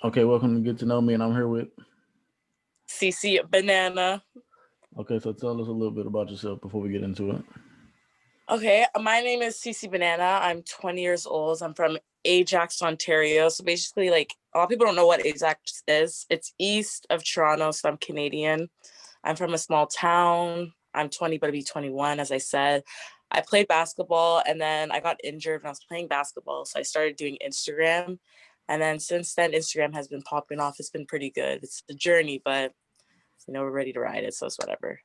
Okay, welcome to Get to Know Me, and I'm here with. Sisibanana. Okay, so tell us a little bit about yourself before we get into it. Okay, my name is Sisibanana. I'm 20 years old. I'm from Ajax, Ontario. So basically, like, a lot of people don't know what Ajax is. It's east of Toronto, so I'm Canadian. I'm from a small town. I'm 20, but I'll be 21, as I said. I played basketball, and then I got injured when I was playing basketball, so I started doing Instagram. And then since then, Instagram has been popping off. It's been pretty good. It's a journey, but, we're ready to ride it, so it's whatever.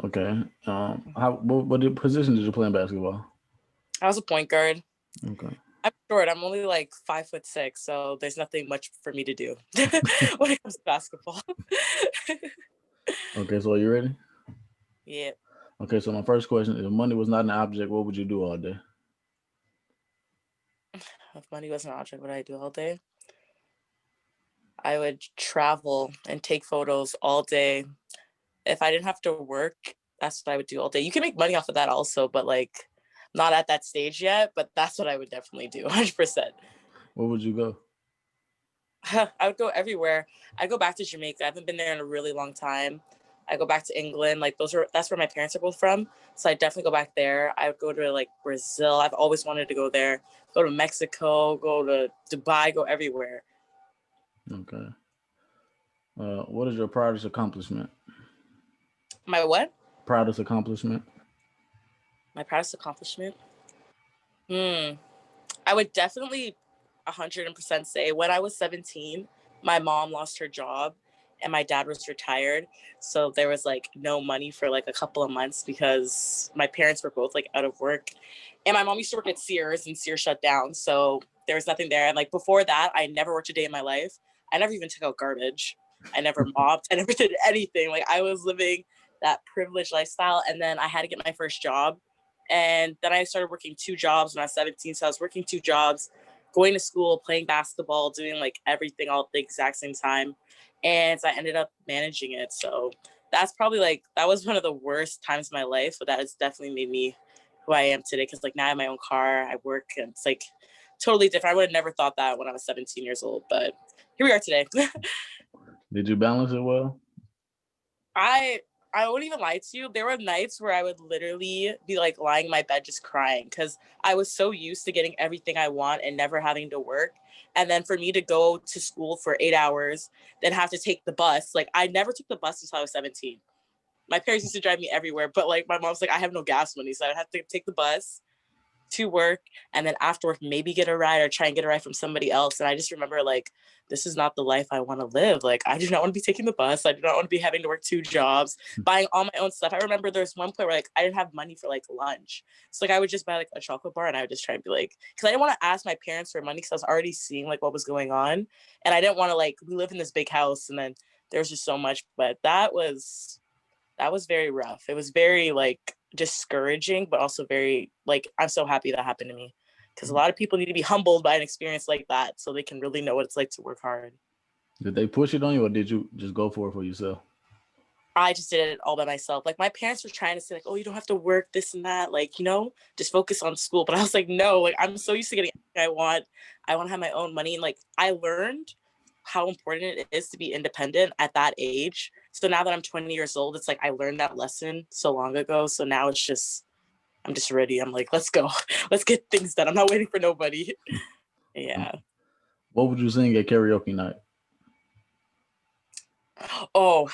Okay. What position did you play in basketball? I was a point guard. Okay. I'm short. I'm only like 5'6", so there's nothing much for me to do when it comes to basketball. Okay, so are you ready? Yeah. Okay, so my first question: if money was not an object, what would you do all day? If money was an object, what would I do all day? I would travel and take photos all day. If I didn't have to work, that's what I would do all day. You can make money off of that also, but like not at that stage yet. But that's what I would definitely do, 100%. Where would you go? I would go everywhere. I go back to Jamaica. I haven't been there in a really long time. I go back to England. Like that's where my parents are both from. So I definitely go back there. I would go to like Brazil. I've always wanted to go there. Go to Mexico, go to Dubai, go everywhere. Okay. What is your proudest accomplishment? My what? Proudest accomplishment? My proudest accomplishment? I would definitely 100% say when I was 17, my mom lost her job and my dad was retired. So there was like no money for like a couple of months because my parents were both like out of work. And my mom used to work at Sears and Sears shut down. So there was nothing there. And like before that, I never worked a day in my life. I never even took out garbage. I never mopped. I never did anything. Like I was living that privileged lifestyle. And then I had to get my first job. And then I started working 2 jobs when I was 17. So I was working 2 jobs, going to school, playing basketball, doing like everything all at the exact same time. And so I ended up managing it. So that's probably like, that was one of the worst times of my life, but that has definitely made me who I am today. Cause like now I have my own car, I work, and it's like totally different. I would have never thought that when I was 17 years old, but here we are today. Did you balance it well? I I won't even lie to you. There were nights where I would literally be like lying in my bed just crying because I was so used to getting everything I want and never having to work. And then for me to go to school for 8 hours, then have to take the bus. Like I never took the bus until I was 17. My parents used to drive me everywhere, but like my mom's like, I have no gas money, so I'd have to take the bus to work and then after work maybe get a ride or try and get a ride from somebody else. And I just remember like this is not the life I want to live. Like I do not want to be taking the bus. I do not want to be having to work 2 jobs, buying all my own stuff. I remember there's one point where like I didn't have money for like lunch. So like I would just buy like a chocolate bar and I would just try and be like, because I didn't want to ask my parents for money because I was already seeing like what was going on. And I didn't want to like we live in this big house and then there's just so much. But that was very rough. It was very like discouraging, but also very like I'm so happy that happened to me because a lot of people need to be humbled by an experience like that so they can really know what it's like to work hard. Did they push it on you, or did you just go for it for yourself? I just did it all by myself. Like my parents were trying to say like, oh, you don't have to work this and that, like, just focus on school. But I was like, no, like I'm so used to getting everything I want. I want to have my own money. And like I learned how important it is to be independent at that age. So now that I'm 20 years old, it's like I learned that lesson so long ago. So now it's just I'm just ready. I'm like, let's go. Let's get things done. I'm not waiting for nobody. Yeah. What would you sing at karaoke night? Oh,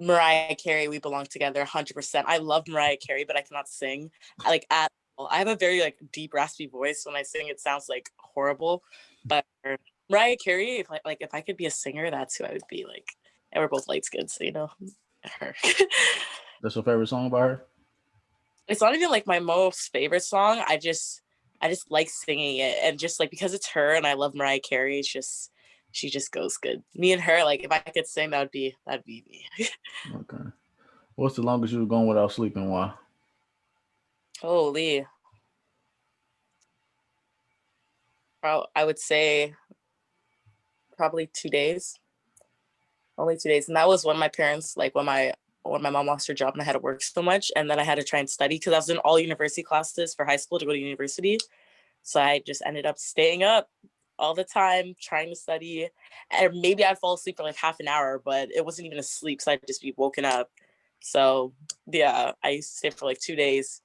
Mariah Carey, We Belong Together, 100%. I love Mariah Carey, but I cannot sing. I like at all. I have a very like deep, raspy voice. When I sing, it sounds like horrible. But Mariah Carey, if I could be a singer, that's who I would be. Like, and we're both light skinned, so her. That's your favorite song by her? It's not even like my most favorite song. I just like singing it, and just like because it's her, and I love Mariah Carey. She just goes good. Me and her, like if I could sing, that'd be me. Okay. What's the longest you've gone without sleeping? Why? Holy, I would say probably 2 days. Only 2 days, and that was when my parents, like when my mom lost her job and I had to work so much, and then I had to try and study because I was in all university classes for high school to go to university. So I just ended up staying up all the time trying to study. And maybe I'd fall asleep for like half an hour, but it wasn't even a sleep. So I'd just be woken up. So yeah, I used to stay for like 2 days.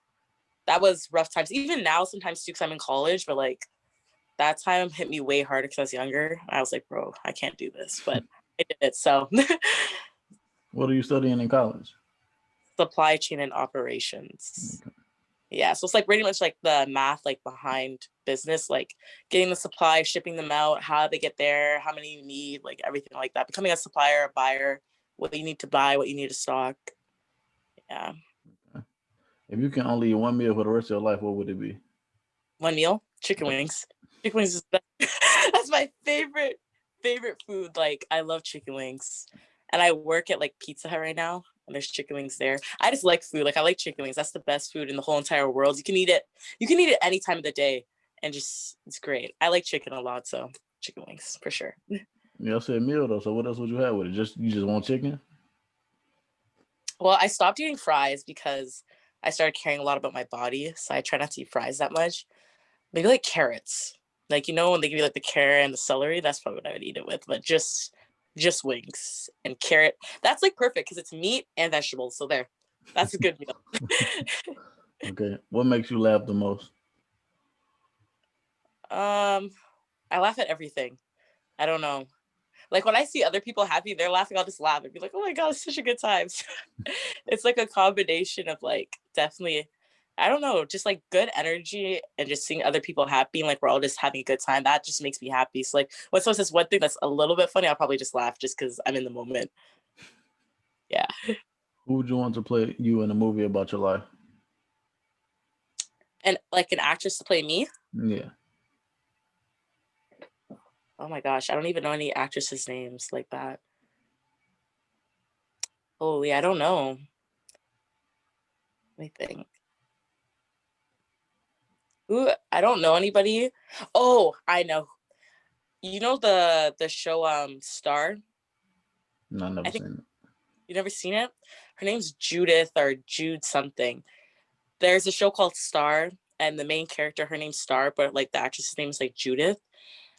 That was rough times. Even now, sometimes too, because I'm in college, but like that time hit me way harder because I was younger. I was like, bro, I can't do this, but I did it. So What are you studying in college? supply chain and operations. Okay. Yeah, so it's like pretty much like the math like behind business, like getting the supplies, shipping them out, how they get there, how many you need, like everything like that. Becoming a supplier, a buyer, what you need to buy, what you need to stock. Yeah. If you can only eat one meal for the rest of your life, what would it be? One meal, chicken wings. Chicken wings is that's my favorite food. Like I love chicken wings. And I work at like Pizza Hut right now and there's chicken wings there. I just like food. Like I like chicken wings. That's the best food in the whole entire world. You can eat it any time of the day and just it's great. I like chicken a lot, so chicken wings for sure. Yeah, I said meal though. So what else would you have with it? Just you just want chicken? Well, I stopped eating fries because I started caring a lot about my body. So I try not to eat fries that much. Maybe like carrots. Like when they give you like the carrot and the celery, that's probably what I would eat it with. But just wings and carrot. That's like perfect because it's meat and vegetables. So there. That's a good meal. Okay. What makes you laugh the most? um I laugh at everything. I don't know. Like when I see other people happy, they're laughing, I'll just laugh and be like, oh my god, it's such a good time. It's like a combination of like definitely, I don't know, just like good energy and just seeing other people happy and like we're all just having a good time. That just makes me happy. So like when someone says one thing that's a little bit funny, I'll probably just laugh just because I'm in the moment. Yeah. Who would you want to play you in a movie about your life? And like an actress to play me. Yeah. Oh my gosh, I don't even know any actresses' names like that. Oh yeah, I don't know. Let me think. Ooh, I don't know anybody. Oh, I know. You know the show Star? No, I I never think seen it. you never seen it. Her name's Judith or Jude something. There's a show called Star, and the main character, her name's Star, but like the actress's name is like Judith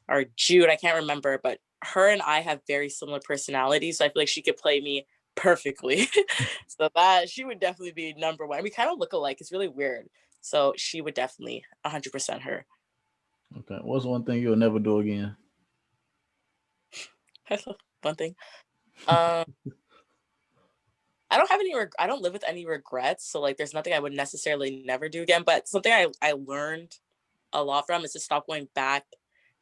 or Jude. I can't remember, but her and I have very similar personalities. So I feel like she could play me perfectly. So that she would definitely be number one. We kind of look alike. It's really weird. So she would definitely 100% her. Okay. What's one thing you'll never do again? One thing. Um, I don't have any. I don't live with any regrets. So like, there's nothing I would necessarily never do again. But something I learned a lot from is to stop going back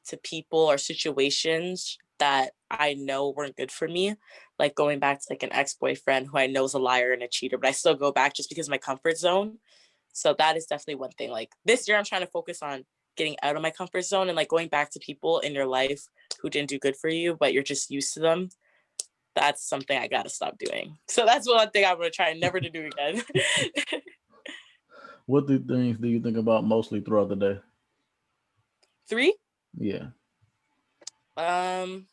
to people or situations that I know weren't good for me. Like going back to like an ex-boyfriend who I know is a liar and a cheater, but I still go back just because of my comfort zone. So that is definitely one thing. Like this year I'm trying to focus on getting out of my comfort zone and like going back to people in your life who didn't do good for you, but you're just used to them. That's something I gotta stop doing. So that's one thing I'm gonna try never to do again. What things do you think about mostly throughout the day? Three, Yeah. um,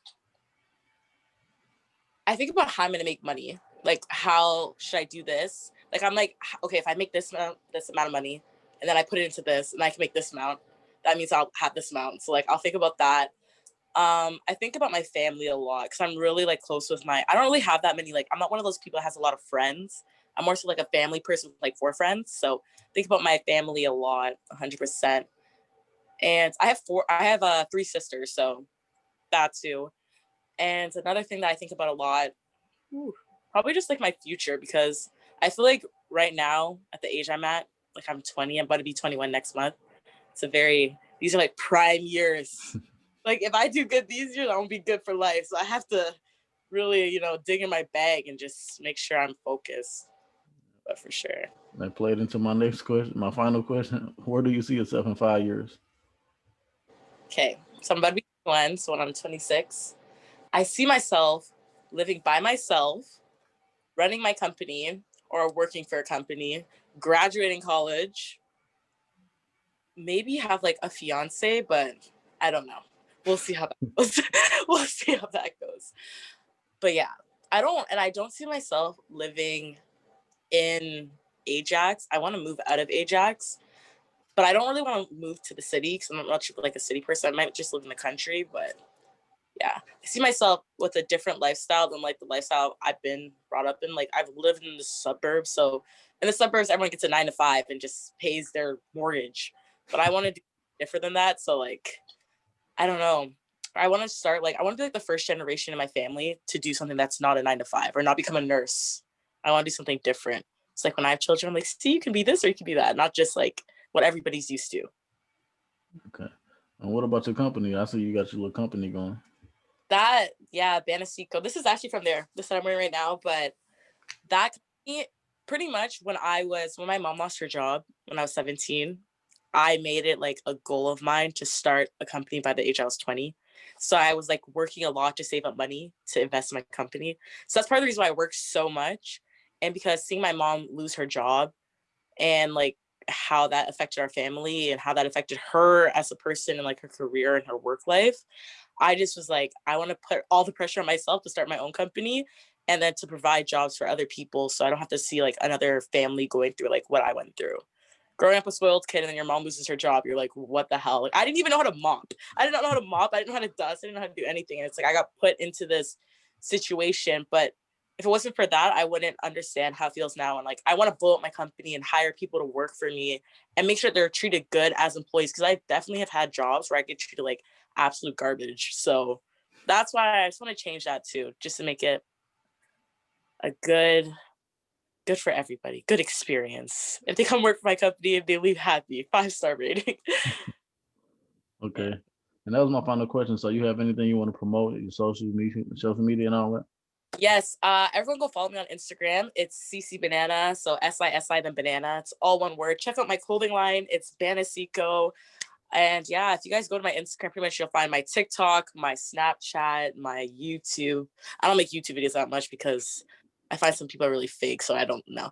I think about how I'm gonna make money. Like, how should I do this? Like, I'm like, okay, if I make this amount of money, and then I put it into this, and I can make this amount, that means I'll have this amount. So like, I'll think about that. I think about my family a lot because I'm really like close with my. I don't really have that many. Like, I'm not one of those people that has a lot of friends. I'm more so like a family person with like 4 friends. So think about my family a lot, 100%. And I have four. I have 3 sisters, so that too. And another thing that I think about a lot, ooh, probably just like my future because I feel like right now at the age I'm at, like I'm 20, I'm about to be 21 next month. These are like prime years. Like if I do good these years, I won't be good for life. So I have to really, dig in my bag and just make sure I'm focused. But for sure. That played into my next question, my final question. Where do you see yourself in 5 years? Okay. So I'm about to be 21. So when I'm 26, I see myself living by myself, running my company or working for a company, graduating college, maybe have like a fiance, but I don't know. We'll see how that goes. We'll see how that goes. But yeah, I don't see myself living in Ajax. I want to move out of Ajax. But I don't really want to move to the city because I'm not much of like a city person. I might just live in the country, but yeah, I see myself with a different lifestyle than like the lifestyle I've been brought up in. Like I've lived in the suburbs, so in the suburbs everyone gets a 9 to 5 and just pays their mortgage. But I want to do different than that. So like I don't know. I want to start like I want to be like the first generation in my family to do something that's not a 9 to 5 or not become a nurse. I want to do something different. It's like when I have children, I'm like, see, you can be this or you can be that, not just like what everybody's used to. Okay. And what about your company? I see you got your little company going. That yeah, Banasico. This is actually from there. This that I'm wearing right now, but that company, pretty much when my mom lost her job when I was 17, I made it like a goal of mine to start a company by the age I was 20. So I was like working a lot to save up money to invest in my company. So that's part of the reason why I work so much. And because seeing my mom lose her job and like how that affected our family and how that affected her as a person and like her career and her work life, I just was like, I want to put all the pressure on myself to start my own company and then to provide jobs for other people so I don't have to see like another family going through like what I went through. Growing up a spoiled kid and then your mom loses her job, you're like, what the hell? Like, I didn't even know how to mop. I did not know how to mop. I didn't know how to dust. I didn't know how to do anything. And it's like I got put into this situation. But if it wasn't for that, I wouldn't understand how it feels now. And like, I want to blow up my company and hire people to work for me and make sure they're treated good as employees. Cause I definitely have had jobs where I get treated like absolute garbage. So that's why I just want to change that too, just to make it a good for everybody, good experience. If they come work for my company, if they leave happy, 5-star rating. Okay. And that was my final question. So you have anything you want to promote, your social media and all that? Yes, everyone go follow me on Instagram. It's Sisibanana, so Sisi then banana. It's all one word. Check out my clothing line. It's Banasico. And yeah, if you guys go to my Instagram, pretty much you'll find my TikTok, my Snapchat, my YouTube. I don't make YouTube videos that much because I find some people are really fake, so I don't know.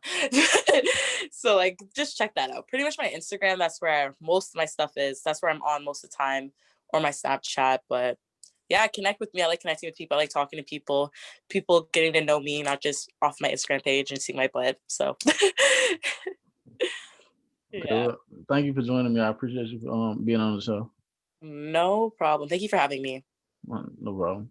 So like just check that out. Pretty much my Instagram, that's where most of my stuff is. That's where I'm on most of the time, or my Snapchat. But yeah, connect with me. I like connecting with people. I like talking to people, people getting to know me, not just off my Instagram page and seeing my butt. So Okay, yeah. well, thank you for joining me. I appreciate you being on the show. No problem. Thank you for having me. No problem.